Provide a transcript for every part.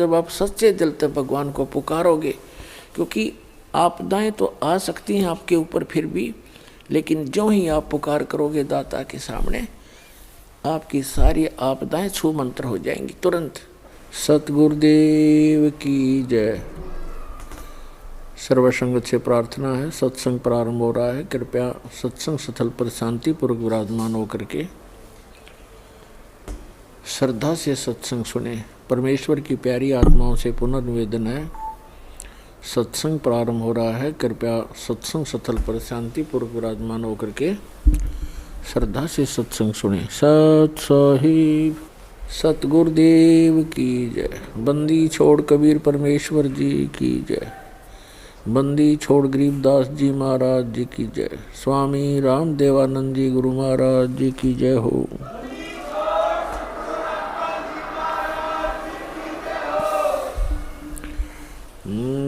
जब आप सच्चे दिल से भगवान को पुकारोगे, क्योंकि आपदाएं तो आ सकती हैं आपके ऊपर फिर भी, लेकिन जो ही आप पुकार करोगे दाता के सामने, आपकी सारी आपदाएं छू मंत्र हो जाएंगी तुरंत। सतगुरुदेव की जय। सर्वसंगत से प्रार्थना है, सत्संग प्रारंभ हो रहा है। कृपया सत्संग स्थल पर शांतिपूर्वक विराजमान होकर के श्रद्धा से सत्संग सुने। परमेश्वर की प्यारी आत्माओं से पुनर्निवेदन है, सत्संग प्रारंभ हो रहा है। कृपया सत्संग स्थल पर शांतिपूर्वक विराजमान होकर के श्रद्धा से सत्संग सुने। सत साहिब सतगुरुदेव की जय। बंदी छोड़ कबीर परमेश्वर जी की जय। बंदी छोड़ गरीबदास जी महाराज जी की जय। स्वामी राम देवानंद जी गुरु महाराज जी की जय हो।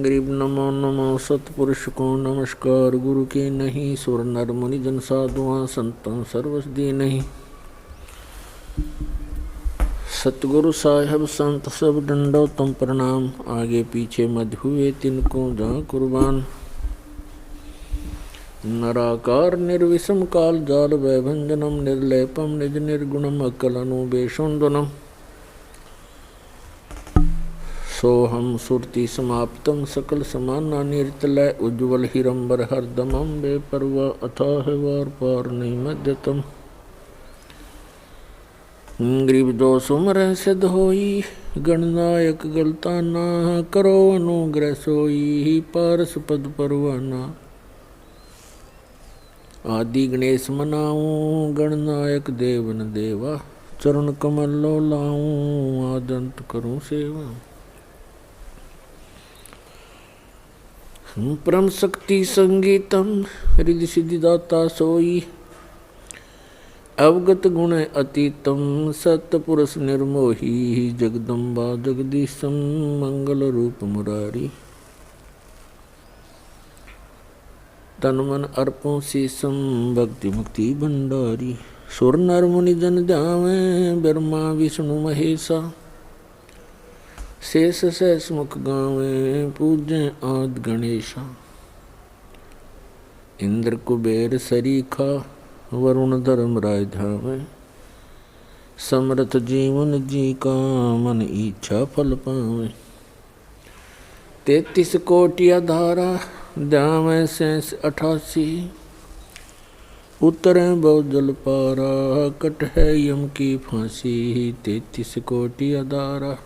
गरीब नमो नमो सतपुरुष को नमस्कार। गुरु के नहीं सुर नर मुनि जन साधुआं संतों सर्वस दी नहीं। सतगुरु साहेब संत सब डंडो तुम प्रणाम। आगे पीछे मध्य हुए तिनको जहाँ कुर्बान। नराकार निर्विषम काल जाल वैभंजनम निर्लेपम निज निर्गुणम अकल अनुबेशुंदनम। सोहम सुरति समाप्तम सकल समाना निर्तलय उज्ज्वल हिरंबर हरदमम बेपरवा अथाह वार पार निमध्यतम। गरीब जो सुमर सिद्ध होई गणनायक गलताना। करो अनुग्रह सोई पारस पद परवाना। आदि गणेश मनाऊं गणनायक देवन देवा। चरण कमल लो लाऊं आदंत करूं सेवा। परम शक्ति संगीतम रिद्धि सिद्धि दाता सोई। अवगत गुण अतीतम सतपुरुष निर्मोही। जगदम्बा जगदीशम मंगल रूप मुरारी। तन मन अर्पों शीसम भक्ति मुक्ति भंडारी। सुर नर मुनि जन ध्यावे ब्रह्मा विष्णु महेशा। शेष सहस मुख गावे पूज्य आद गणेशा। इंद्र कुबेर सरीखा वरुण धर्म राय धावे। समर्थ जीवन जी का मन इच्छा फल पावे। 33 कोटि धारा ध्यावे शेष 88। उतरे बहु जल पारा कट है यम की फांसी। 33 कोटि धारा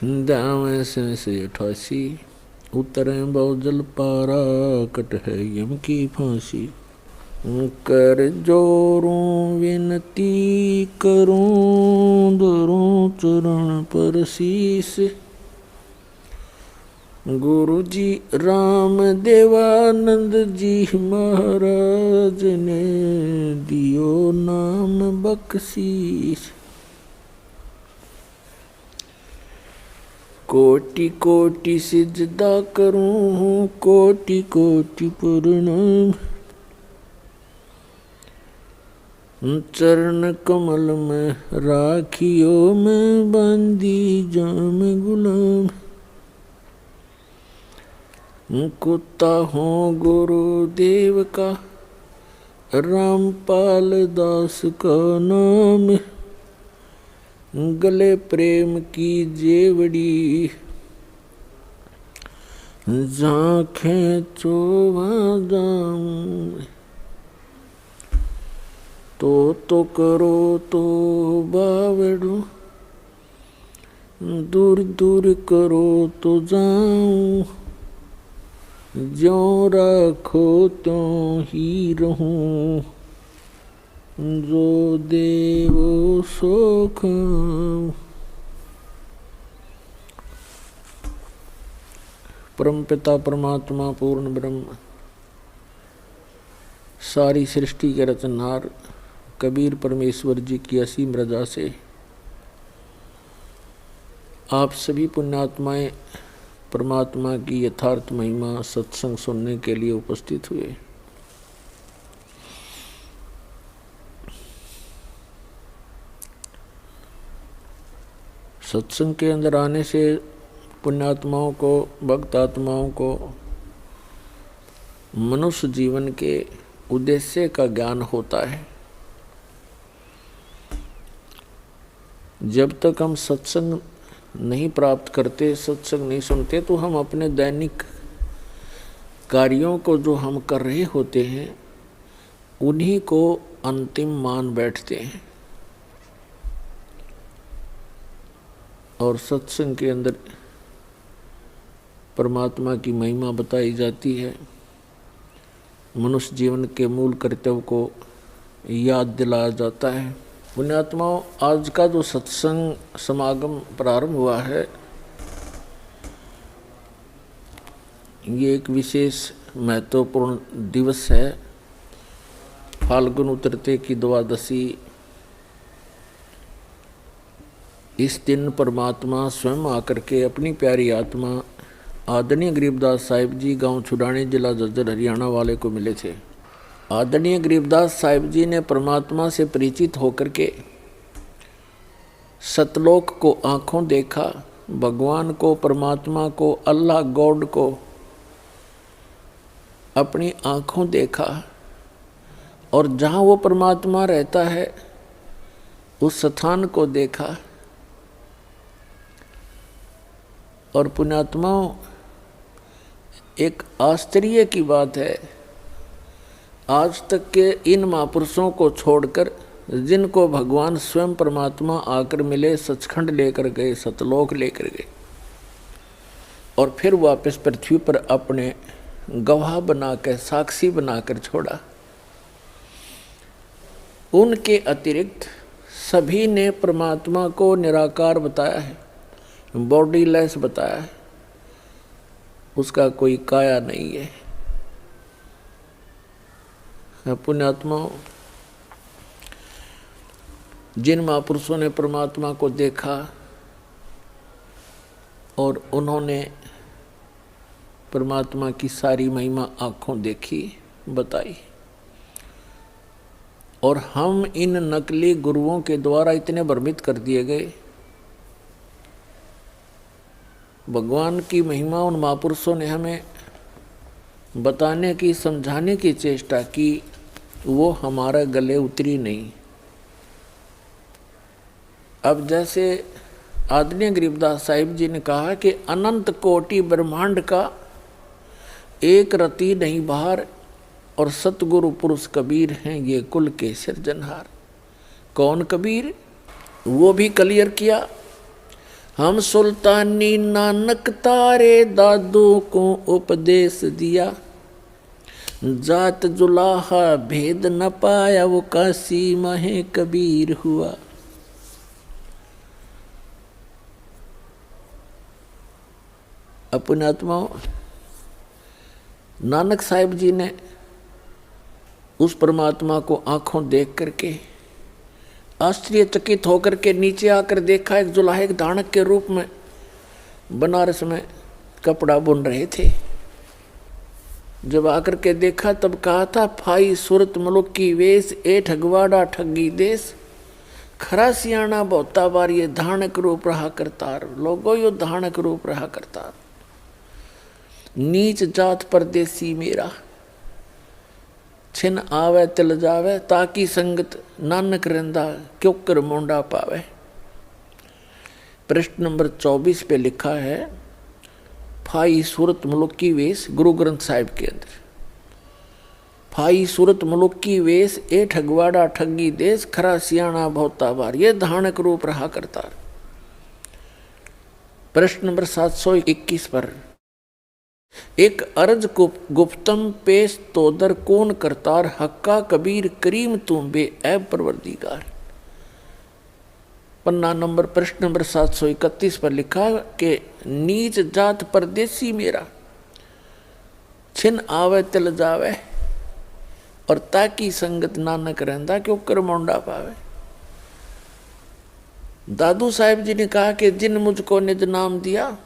ध्यावे शेष 88। उतरे बहु जल पारा कट है यम की फांसी। कर जोरूं विनती करूं धरूं चरण पर शीस। गुरु जी राम देवानंद जी महाराज ने दियो नाम बख्शीश। कोटि कोटि सिजदा करूं कोटि कोटि प्रणाम। चरण कमल में राखियो मैं बंदी जाम गुलाम। कुत्ता हूँ गुरुदेव का रामपाल दास का नाम। गले प्रेम की जेवड़ी झांखें चोवा जाऊं। तो करो तो बावड़ो दूर दूर करो तो जाऊं। ज्यों रखो त्यों ही रहूं। जो देवो सो खाऊं। परम पिता परमात्मा पूर्ण ब्रह्म सारी सृष्टि के रचनहार कबीर परमेश्वर जी की असीम रजा से आप सभी पुण्यात्माएं परमात्मा की यथार्थ महिमा सत्संग सुनने के लिए उपस्थित हुए। सत्संग के अंदर आने से पुण्यात्माओं को, भक्त आत्माओं को मनुष्य जीवन के उद्देश्य का ज्ञान होता है। जब तक हम सत्संग नहीं प्राप्त करते, सत्संग नहीं सुनते, तो हम अपने दैनिक कार्यों को जो हम कर रहे होते हैं उन्हीं को अंतिम मान बैठते हैं। और सत्संग के अंदर परमात्मा की महिमा बताई जाती है, मनुष्य जीवन के मूल कर्तव्य को याद दिलाया जाता है। पुण्यात्माओं, आज का जो सत्संग समागम प्रारंभ हुआ है, ये एक विशेष महत्वपूर्ण दिवस है। फाल्गुन उतरते की द्वादशी। इस दिन परमात्मा स्वयं आकर के अपनी प्यारी आत्मा आदरणीय गरीबदास साहिब जी गांव छुड़ानी, जिला झज्जर, हरियाणा वाले को मिले थे। आदरणीय गरीबदास साहिब जी ने परमात्मा से परिचित होकर के सतलोक को आंखों देखा, भगवान को, परमात्मा को, अल्लाह गॉड को अपनी आंखों देखा, और जहाँ वो परमात्मा रहता है उस स्थान को देखा। और पुण्यात्माओं, एक आश्चर्य की बात है, आज तक के इन महापुरुषों को छोड़कर जिनको भगवान स्वयं परमात्मा आकर मिले, सचखंड लेकर गए, सतलोक लेकर गए, और फिर वापस पृथ्वी पर अपने गवाह बनाकर, साक्षी बनाकर छोड़ा। उनके अतिरिक्त सभी ने परमात्मा को निराकार बताया है, बॉडीलेस बताया है, उसका कोई काया नहीं है। पुण्यात्माओं, जिन महापुरुषों ने परमात्मा को देखा और उन्होंने परमात्मा की सारी महिमा आँखों देखी, बताई, और हम इन नकली गुरुओं के द्वारा इतने भ्रमित कर दिए गए। भगवान की महिमा उन महापुरुषों ने हमें बताने की, समझाने की चेष्टा की, वो हमारे गले उतरी नहीं। अब जैसे आदरणीय गरीबदास साहिब जी ने कहा कि अनंत कोटि ब्रह्मांड का एक रति नहीं बाहर, और सतगुरु पुरुष कबीर हैं ये कुल के सिरजनहार। कौन कबीर? वो भी क्लियर किया, हम सुल्तानी नानक तारे दादू को उपदेश दिया, जात जुलाहा भेद न पाया, वो काशी महे कबीर हुआ। अपने आत्माओं, नानक साहिब जी ने उस परमात्मा को आंखों देख करके आश्चर्यचकित होकर के नीचे आकर देखा, एक जुलाहे दानक के रूप में बनारस में कपड़ा बुन रहे थे। जब आकर के देखा तब कहा था, फाई सूरत मुलुक की वेश, ए ठगवाड़ा ठगी देश, खरा सियाणा बहुता बार, ये धानक रूप रहा करतार। लोगों, यो धानक रूप रहा करतार। नीच जात परदेसी मेरा, छिन आवे तिल जावे, ताकि संगत नानक रंदा, क्यों कर मोंडा पावे। प्रश्न नंबर 24 पे लिखा है, फाई सूरत मुलुक की वेश, गुरु ग्रंथ साहिब के अंदर, फाई सूरत मुलुक की वेश, ए ठगवाड़ा ठगी देश, खरा सियाणा बहुता बार, ये धानक रूप रहा करता। प्रश्न नंबर 721 पर, एक अर्ज गुप्तम पेश तोदर कौन करतार, हक्का कबीर करीम तुम बे ऐब परवरदिगार। पन्ना नंबर, प्रश्न नंबर 731 पर लिखा कि नीच जात परदेसी मेरा, छिन आवे तिल जावे, और ताकि संगत नानक रहंदा, क्यों कर मोंडा पावे। दादू साहिब जी ने कहा कि जिन मुझको निज नाम दिया,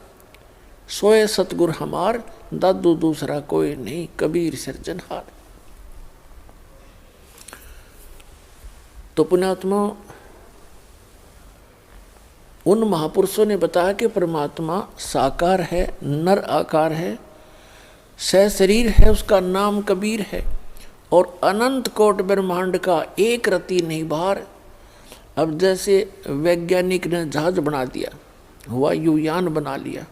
सोए सतगुर हमार, दादू दूसरा कोई नहीं, कबीर सिरजनहार। तो पुण्यात्मा, उन महापुरुषों ने बताया कि परमात्मा साकार है, नर आकार है, सशरीर है, उसका नाम कबीर है और अनंत कोट ब्रह्मांड का एक रति नहीं बाहर। अब जैसे वैज्ञानिक ने जहाज बना दिया, वायुयान बना लिया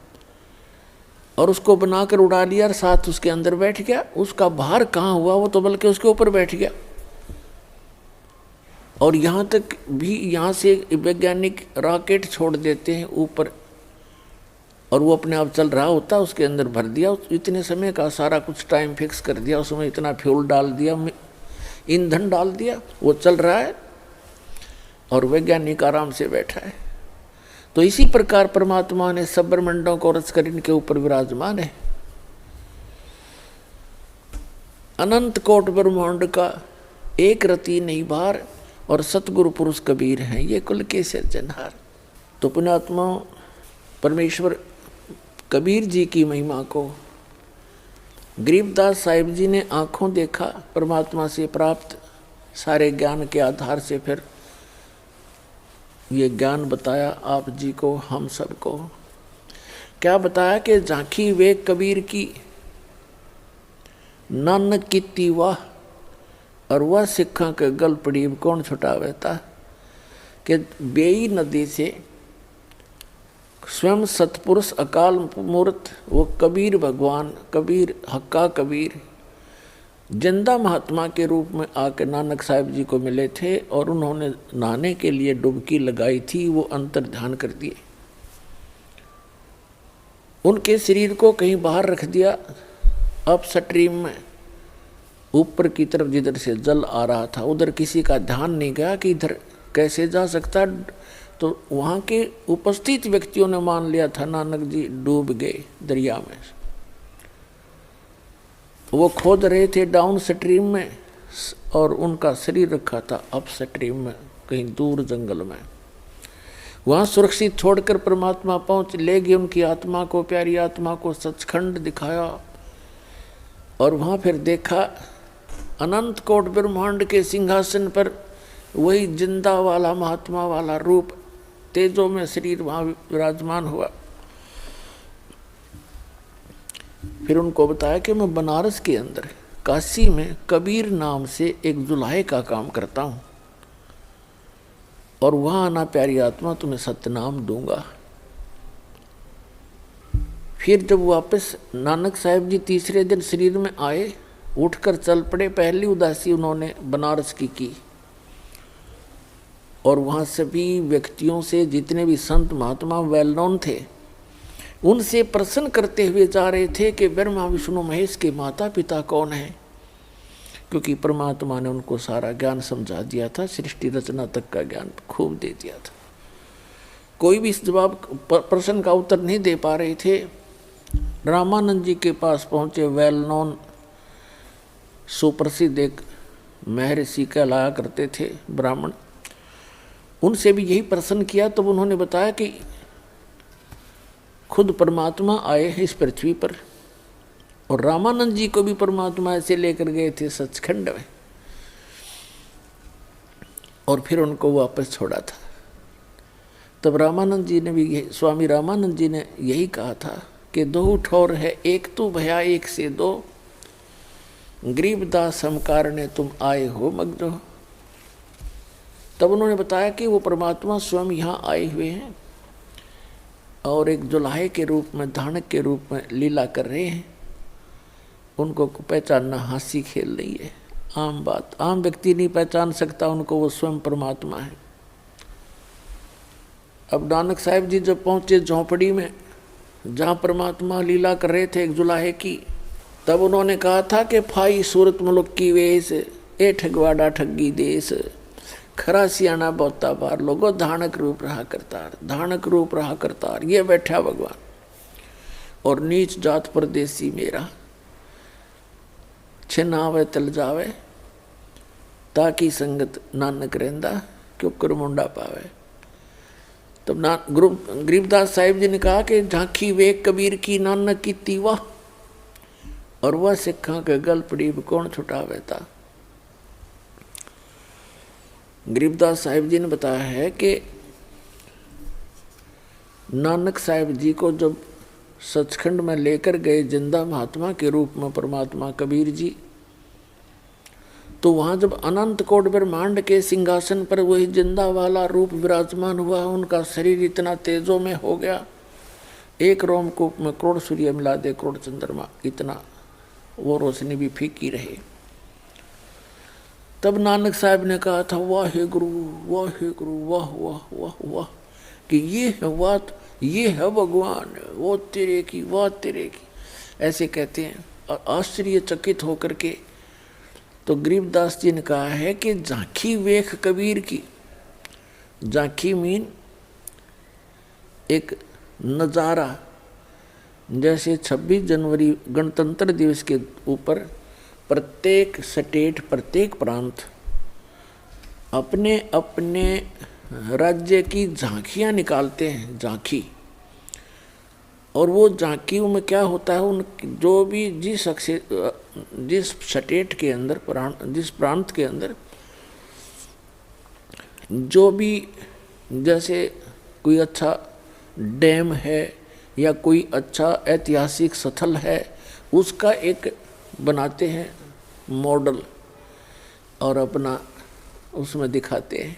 और उसको बनाकर उड़ा लिया और साथ उसके अंदर बैठ गया, उसका भार कहाँ हुआ, वो तो बल्कि उसके ऊपर बैठ गया। और यहाँ तक भी, यहाँ से वैज्ञानिक रॉकेट छोड़ देते हैं ऊपर और वो अपने आप चल रहा होता, उसके अंदर भर दिया, इतने समय का सारा कुछ टाइम फिक्स कर दिया, उसमें इतना फ्यूल डाल दिया, ईंधन डाल दिया, वो चल रहा है और वैज्ञानिक आराम से बैठा है। तो इसी प्रकार परमात्मा ने सब ब्रह्मांडों को रच कर इनके ऊपर विराजमान है। अनंत कोट ब्रह्मांड का एक रति नहीं भार और सतगुरु पुरुष कबीर हैं, ये कुल के सिरजनहार। तो पुण्यात्मा परमेश्वर कबीर जी की महिमा को गरीबदास साहिब जी ने आंखों देखा, परमात्मा से प्राप्त सारे ज्ञान के आधार से फिर ये ज्ञान बताया आप जी को, हम सबको। क्या बताया कि झांकी वे कबीर की, नानक की वाह, और वह सिखा के गल पड़ी कौन छुटावेता, कि बेई नदी से स्वयं सतपुरुष अकाल मूर्त वो कबीर भगवान, कबीर हक्का कबीर जिंदा महात्मा के रूप में आकर नानक साहिब जी को मिले थे और उन्होंने नहाने के लिए डुबकी लगाई थी, वो अंतर ध्यान कर दिए, उनके शरीर को कहीं बाहर रख दिया, अब स्ट्रीम में ऊपर की तरफ जिधर से जल आ रहा था उधर किसी का ध्यान नहीं गया कि इधर कैसे जा सकता। तो वहाँ के उपस्थित व्यक्तियों ने मान लिया था नानक जी डूब गए दरिया में। वो खोद रहे थे डाउन स्ट्रीम में और उनका शरीर रखा था अप स्ट्रीम में, कहीं दूर जंगल में। वहाँ सुरक्षित छोड़कर परमात्मा पहुँच ले गए उनकी आत्मा को, प्यारी आत्मा को सचखंड दिखाया और वहाँ फिर देखा अनंत कोट ब्रह्मांड के सिंहासन पर वही जिंदा वाला महात्मा वाला रूप तेजों में शरीर वहाँ विराजमान हुआ। फिर उनको बताया कि मैं बनारस के अंदर काशी में कबीर नाम से एक जुलाहे का काम करता हूँ और वहाँ आना प्यारी आत्मा तुम्हें सत्यनाम दूंगा। फिर जब वापस नानक साहिब जी तीसरे दिन शरीर में आए, उठकर चल पड़े। पहली उदासी उन्होंने बनारस की और वहाँ सभी व्यक्तियों से, जितने भी संत महात्मा वेल नोन थे, उनसे प्रश्न करते हुए जा रहे थे कि ब्रह्मा विष्णु महेश के माता पिता कौन हैं, क्योंकि परमात्मा ने उनको सारा ज्ञान समझा दिया था, सृष्टि रचना तक का ज्ञान खूब दे दिया था। कोई भी इस जवाब प्रश्न का उत्तर नहीं दे पा रहे थे। रामानंद जी के पास पहुँचे, वेल नोन सुप्रसिद्ध एक महर्षि कहलाया करते थे ब्राह्मण, उनसे भी यही प्रश्न किया। तब उन्होंने बताया कि खुद परमात्मा आए हैं इस पृथ्वी पर और रामानंद जी को भी परमात्मा ऐसे लेकर गए थे सचखंड में और फिर उनको वापस छोड़ा था। तब रामानंद जी ने भी, स्वामी रामानंद जी ने यही कहा था कि दो ठोर है एक तू भया एक से दो, गरीबदास हम कारणे तुम आए हो मगजो। तब उन्होंने बताया कि वो परमात्मा स्वयं यहाँ आए हुए हैं और एक जुलाहे के रूप में, धानक के रूप में लीला कर रहे हैं। उनको पहचानना हंसी खेल रही है, आम बात, आम व्यक्ति नहीं पहचान सकता उनको, वो स्वयं परमात्मा है। अब नानक साहिब जी जब पहुँचे झोंपड़ी में जहाँ परमात्मा लीला कर रहे थे एक जुलाहे की, तब उन्होंने कहा था कि फाई सूरत मुल्क की वेश, ए ठगवाड़ा ठगी देश, खरा सियाना बहुता बार लोगो धानक रूप रहा करतार, धानक रूप रहा करतार, ये बैठा भगवान और नीच जात परदेसी मेरा, छिनावे तल जावे ताकि संगत नानक रहंदा क्यों कर मुंडा पावे। तब गरीबदास साहिब जी ने कहा कि झांकी वे कबीर की नानक की तीवा और वह सिखा के गल पड़ी कौन छुटावे था। गरीबदास साहिब जी ने बताया है कि नानक साहिब जी को जब सचखंड में लेकर गए जिंदा महात्मा के रूप में परमात्मा कबीर जी, तो वहां जब अनंत कोट ब्रह्मांड के सिंहासन पर वही जिंदा वाला रूप विराजमान हुआ, उनका शरीर इतना तेजों में हो गया, एक रोमकूप में करोड़ सूर्य मिला दे करोड़ चंद्रमा, इतना वो रोशनी भी फीकी रहे। तब नानक साहब ने कहा था, वाह हे गुरु, वाह हे गुरु, वाह वाह वाह वाह, कि ये है बात, ये है भगवान, वो तेरे की, वाह तेरे की, ऐसे कहते हैं। और आश्चर्यचकित होकर के तो गरीबदास जी ने कहा है कि झांकी वेख कबीर की। झांकी मीन एक नज़ारा, जैसे 26 जनवरी गणतंत्र दिवस के ऊपर प्रत्येक स्टेट, प्रत्येक प्रांत अपने अपने राज्य की झांकियाँ निकालते हैं, झांकी। और वो झांकियों में क्या होता है, उन जो भी जिस स्टेट के अंदर, जिस प्रांत के अंदर जो भी, जैसे कोई अच्छा डैम है या कोई अच्छा ऐतिहासिक स्थल है, उसका एक बनाते हैं मॉडल और अपना उसमें दिखाते हैं,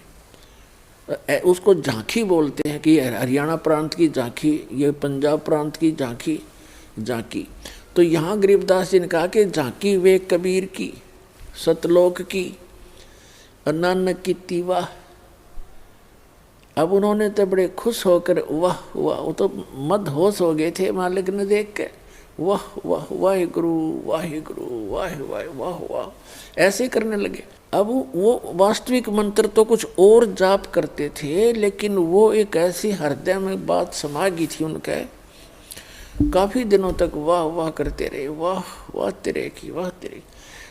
उसको झांकी बोलते हैं। कि हरियाणा प्रांत की झांकी, ये पंजाब प्रांत की झांकी, झांकी। तो यहाँ गरीबदास जी ने कहा कि झांकी वे कबीर की, सतलोक की, नानक की तीवा। अब उन्होंने तो बड़े खुश होकर वाह वाह, वो तो मदहोश हो गए थे मालिक ने देख के, वाह वाह वाहे गुरु, वाहे गुरु, वाह वाह वाह वाह, ऐसे करने लगे। अब वो वास्तविक मंत्र तो कुछ और जाप करते थे, लेकिन वो एक ऐसी हृदय में बात समा गई थी उनके, काफी दिनों तक वाह वाह करते रहे, वाह वाह तेरे की, वाह तेरे।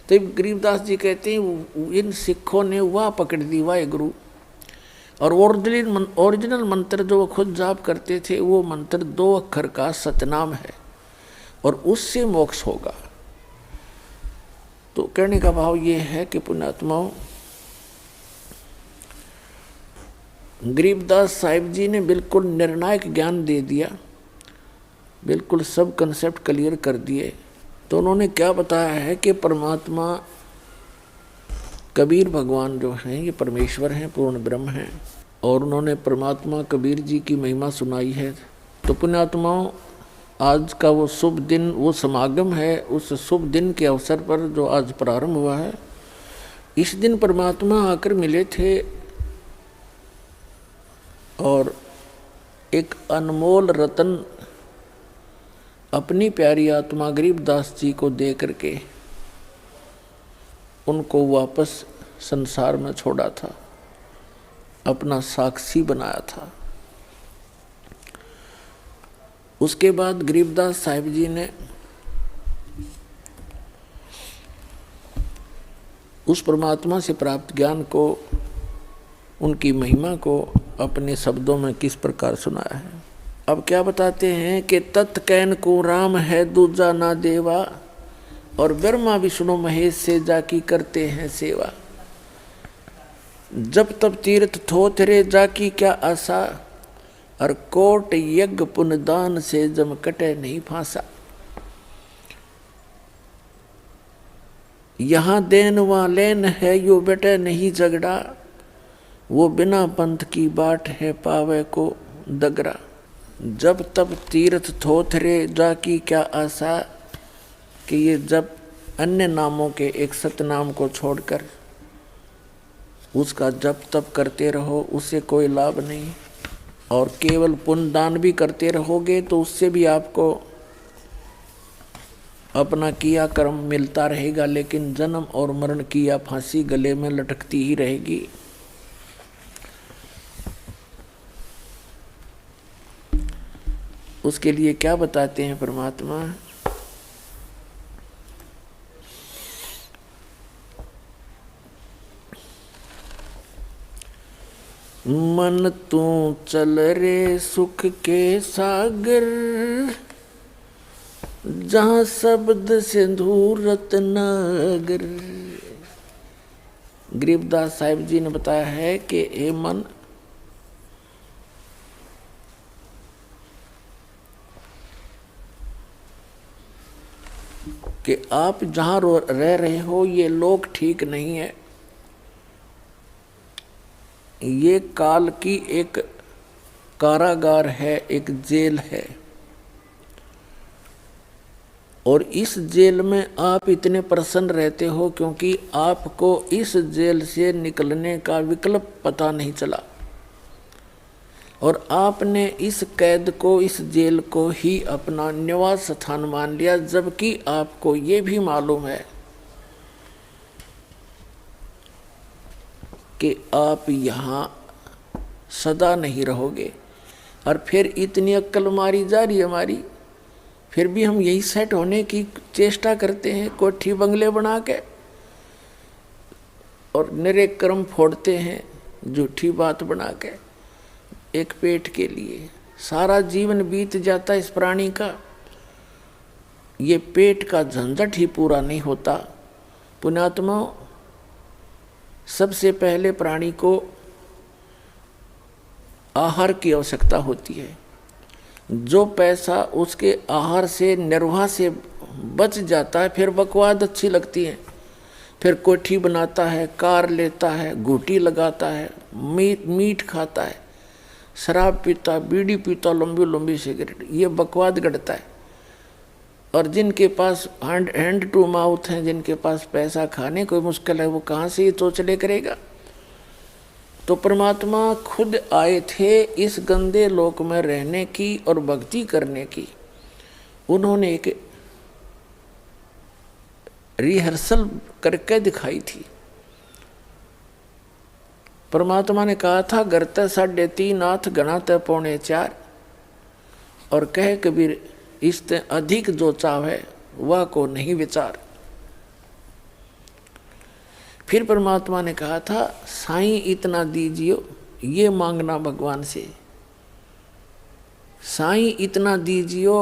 तो गरीबदास जी कहते हैं इन सिखों ने वाह पकड़ दी, वाह गुरु। और ओरिजिनल मंत्र जो वो खुद जाप करते थे, वो मंत्र 2 अक्षर का सतनाम है और उससे मोक्ष होगा। तो कहने का भाव ये है कि पुण्यात्माओं, गरीबदास साहिब जी ने बिल्कुल निर्णायक ज्ञान दे दिया, बिल्कुल सब कंसेप्ट क्लियर कर दिए। तो उन्होंने क्या बताया है कि परमात्मा कबीर भगवान जो हैं ये परमेश्वर हैं, पूर्ण ब्रह्म हैं। और उन्होंने परमात्मा कबीर जी की महिमा सुनाई है। तो पुण्यात्माओं, आज का वो शुभ दिन, वो समागम है, उस शुभ दिन के अवसर पर जो आज प्रारंभ हुआ है, इस दिन परमात्मा आकर मिले थे और एक अनमोल रतन अपनी प्यारी आत्मा गरीबदास जी को दे करके उनको वापस संसार में छोड़ा था, अपना साक्षी बनाया था। उसके बाद गरीबदास साहिब जी ने उस परमात्मा से प्राप्त ज्ञान को, उनकी महिमा को अपने शब्दों में किस प्रकार सुनाया है। अब क्या बताते हैं कि तत् कैन को राम है दूजा ना देवा, और ब्रह्मा विष्णु महेश से जाकी करते हैं सेवा। जब तब तीर्थ थोथरे जाकी क्या आशा, और कोट यज्ञ पुनदान से जम कटे नहीं फांसा। यहाँ देन वहाँ लेन है, यो बेटे नहीं झगड़ा, वो बिना पंथ की बाट है पावे को दगरा। जब तब तीर्थ थोथरे जाकी क्या आशा, कि ये जब अन्य नामों के एक सतनाम को छोड़कर उसका जप तप करते रहो, उससे कोई लाभ नहीं। और केवल पुण्य दान भी करते रहोगे तो उससे भी आपको अपना किया कर्म मिलता रहेगा, लेकिन जन्म और मरण की या फांसी गले में लटकती ही रहेगी। उसके लिए क्या बताते हैं परमात्मा, मन तू चल रे सुख के सागर, जहाँ शब्द सिंधु रत्नागर। गरीबदास साहिब जी ने बताया है कि हे मन, कि आप जहाँ रह रहे हो ये लोक ठीक नहीं है, ये काल की एक कारागार है, एक जेल है, और इस जेल में आप इतने प्रसन्न रहते हो क्योंकि आपको इस जेल से निकलने का विकल्प पता नहीं चला, और आपने इस कैद को, इस जेल को ही अपना निवास स्थान मान लिया, जबकि आपको ये भी मालूम है कि आप यहाँ सदा नहीं रहोगे। और फिर इतनी अक्ल मारी जा रही है हमारी, फिर भी हम यही सेट होने की चेष्टा करते हैं, कोठी बंगले बना के, और निरे कर्म फोड़ते हैं झूठी बात बना के एक पेट के लिए। सारा जीवन बीत जाता इस प्राणी का, ये पेट का झंझट ही पूरा नहीं होता। पुण्यात्मा, सबसे पहले प्राणी को आहार की आवश्यकता होती है। जो पैसा उसके आहार से, निर्वाह से बच जाता है, फिर बकवाद अच्छी लगती है, फिर कोठी बनाता है, कार लेता है, घूटी लगाता है, मीट खाता है, शराब पीता, बीड़ी पीता, लंबी लंबी सिगरेट, ये बकवाद गढ़ता है। और जिनके पास हैंड टू माउथ हैं, जिनके पास पैसा खाने कोई मुश्किल है, वो कहाँ से ये चोचले करेगा। तो परमात्मा खुद आए थे इस गंदे लोक में रहने की और भक्ति करने की। उन्होंने एक रिहर्सल करके दिखाई थी। परमात्मा ने कहा था, गरते 3.5 हाथ गणाते 3.25, और कहे कबीर, इससे अधिक जो चाहे वह को नहीं विचार। फिर परमात्मा ने कहा था, साईं इतना दीजियो, ये मांगना भगवान से, साईं इतना दीजियो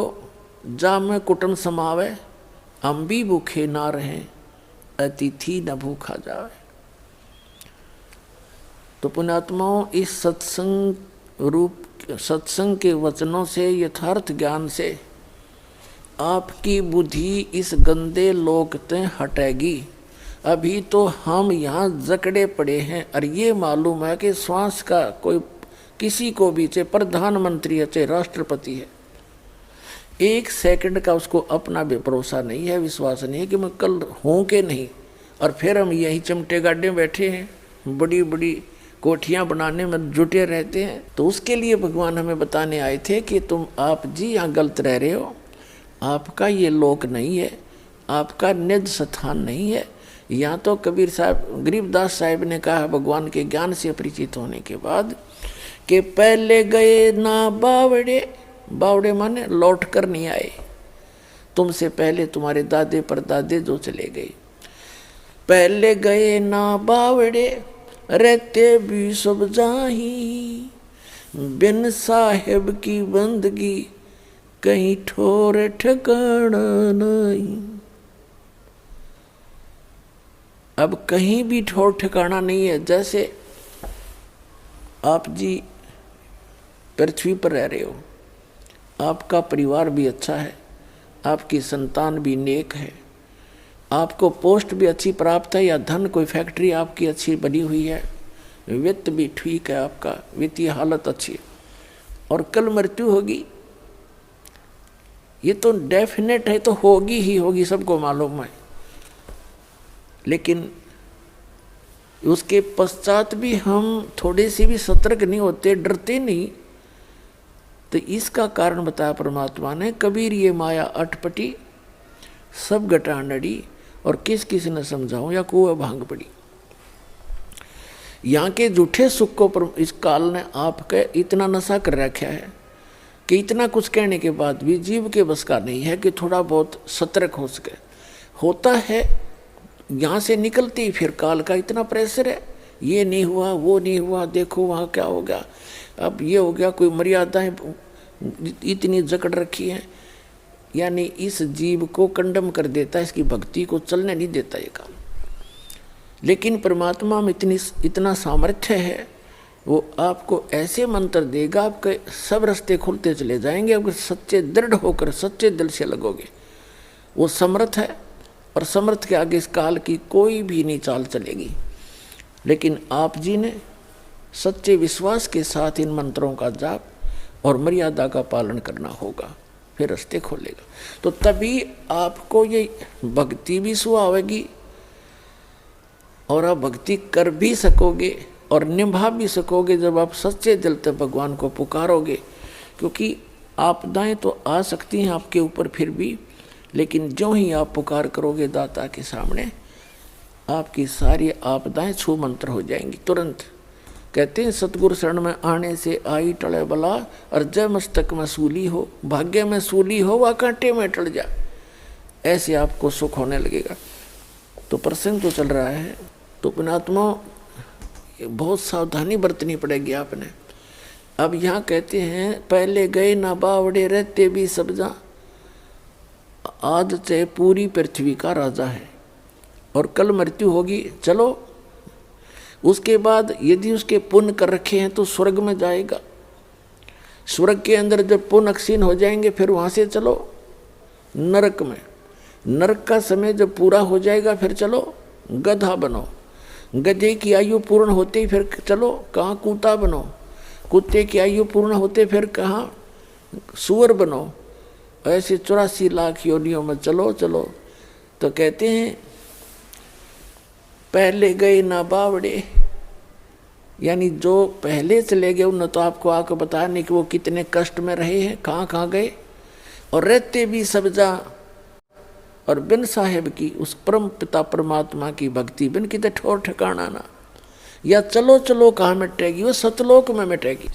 जा में कुटुंब समावे, हम भी भूखे ना रहें, अतिथि न भूखा जावे। तो पुण्यात्माओं, इस सत्संग के वचनों से, यथार्थ ज्ञान से आपकी बुद्धि इस गंदे लोक से हटेगी। अभी तो हम यहाँ जकड़े पड़े हैं, और ये मालूम है कि श्वास का कोई किसी को भी, चाहे प्रधानमंत्री है चाहे राष्ट्रपति है, 1 सेकंड का उसको अपना भी भरोसा नहीं है, विश्वास नहीं है कि मैं कल हूँ कि नहीं। और फिर हम यही चमटे गाड्डे में बैठे हैं, बड़ी बड़ी कोठियाँ बनाने में जुटे रहते हैं। तो उसके लिए भगवान हमें बताने आए थे कि आप जी यहाँ गलत रह रहे हो, आपका ये लोक नहीं है, आपका निज स्थान नहीं है। यहाँ तो कबीर साहब, गरीबदास साहिब ने कहा भगवान के ज्ञान से परिचित होने के बाद कि पहले गए ना बावड़े, बावड़े माने लौट कर नहीं आए, तुमसे पहले तुम्हारे दादे परदादे जो चले गए। पहले गए ना बावड़े, रहते भी सब जाही, बिन साहेब की बंदगी कहीं ठोर ठिकाना नहीं। अब कहीं भी ठोर ठिकाना नहीं है। जैसे आप जी पृथ्वी पर रह रहे हो, आपका परिवार भी अच्छा है, आपकी संतान भी नेक है, आपको पोस्ट भी अच्छी प्राप्त है, या धन कोई फैक्ट्री आपकी अच्छी बनी हुई है, वित्त भी ठीक है, आपका वित्तीय हालत अच्छी है, और कल मृत्यु होगी, ये तो डेफिनेट है, तो होगी ही होगी, सबको मालूम है। लेकिन उसके पश्चात भी हम थोड़े से भी सतर्क नहीं होते, डरते नहीं। तो इसका कारण बताया परमात्मा ने, कबीर ये माया अटपटी, सब गटानड़ी, और किस किस ने समझाऊं या कुआ भांग पड़ी। यहाँ के झूठे सुख को इस काल ने आपके इतना नशा कर रखा है कि इतना कुछ कहने के बाद भी जीव के बस का नहीं है कि थोड़ा बहुत सतर्क हो सके। होता है यहाँ से निकलते ही फिर काल का इतना प्रेशर है, ये नहीं हुआ, वो नहीं हुआ, देखो वहाँ क्या हो गया, अब ये हो गया, कोई मर्यादाएं इतनी जकड़ रखी है, यानी इस जीव को कंडम कर देता है, इसकी भक्ति को चलने नहीं देता ये काम। लेकिन परमात्मा में इतना सामर्थ्य है, वो आपको ऐसे मंत्र देगा, आपके सब रास्ते खुलते चले जाएंगे, अगर सच्चे दृढ़ होकर सच्चे दिल से लगोगे। वो समर्थ है, और समर्थ के आगे इस काल की कोई भी नहीं चाल चलेगी। लेकिन आप जी ने सच्चे विश्वास के साथ इन मंत्रों का जाप और मर्यादा का पालन करना होगा, फिर रास्ते खोलेगा। तो तभी आपको ये भक्ति भी सुहावेगी और आप भक्ति कर भी सकोगे और निभा भी सकोगे जब आप सच्चे दिल से भगवान को पुकारोगे। क्योंकि आपदाएं तो आ सकती हैं आपके ऊपर फिर भी, लेकिन जो ही आप पुकार करोगे दाता के सामने, आपकी सारी आपदाएं छू मंत्र हो जाएंगी तुरंत। कहते हैं सतगुरु शरण में आने से आई टले बला, और जय मस्तक में सूली हो, भाग्य में सूली हो व कांटे में टल जा, ऐसे आपको सुख होने लगेगा। तो प्रसंग तो चल रहा है, तो पुण्यात्मा बहुत सावधानी बरतनी पड़ेगी आपने। अब यहाँ कहते हैं पहले गए ना बावड़े रहते भी सब्जा, आज से पूरी पृथ्वी का राजा है और कल मृत्यु होगी। चलो, उसके बाद यदि उसके पुण्य कर रखे हैं तो स्वर्ग में जाएगा। स्वर्ग के अंदर जब पुण्य क्षीण हो जाएंगे फिर वहाँ से चलो नरक में। नरक का समय जब पूरा हो जाएगा फिर चलो गधा बनो। गधे की आयु पूर्ण होते ही फिर चलो कहाँ कुत्ता बनो। कुत्ते की आयु पूर्ण होते फिर कहाँ सूअर बनो। ऐसे 84 लाख योनियों में चलो चलो। तो कहते हैं पहले गए ना बावड़े, यानी जो पहले चले गए उन्होंने तो आपको आकर बताया नहीं कि वो कितने कष्ट में रहे हैं, कहाँ कहाँ गए। और रहते भी सब्जा, और बिन साहेब की उस परम पिता परमात्मा की भक्ति बिन किते ठोर ठिकाना ना। या चलो चलो कहाँ मिटेगी, वो सतलोक में मिटेगी।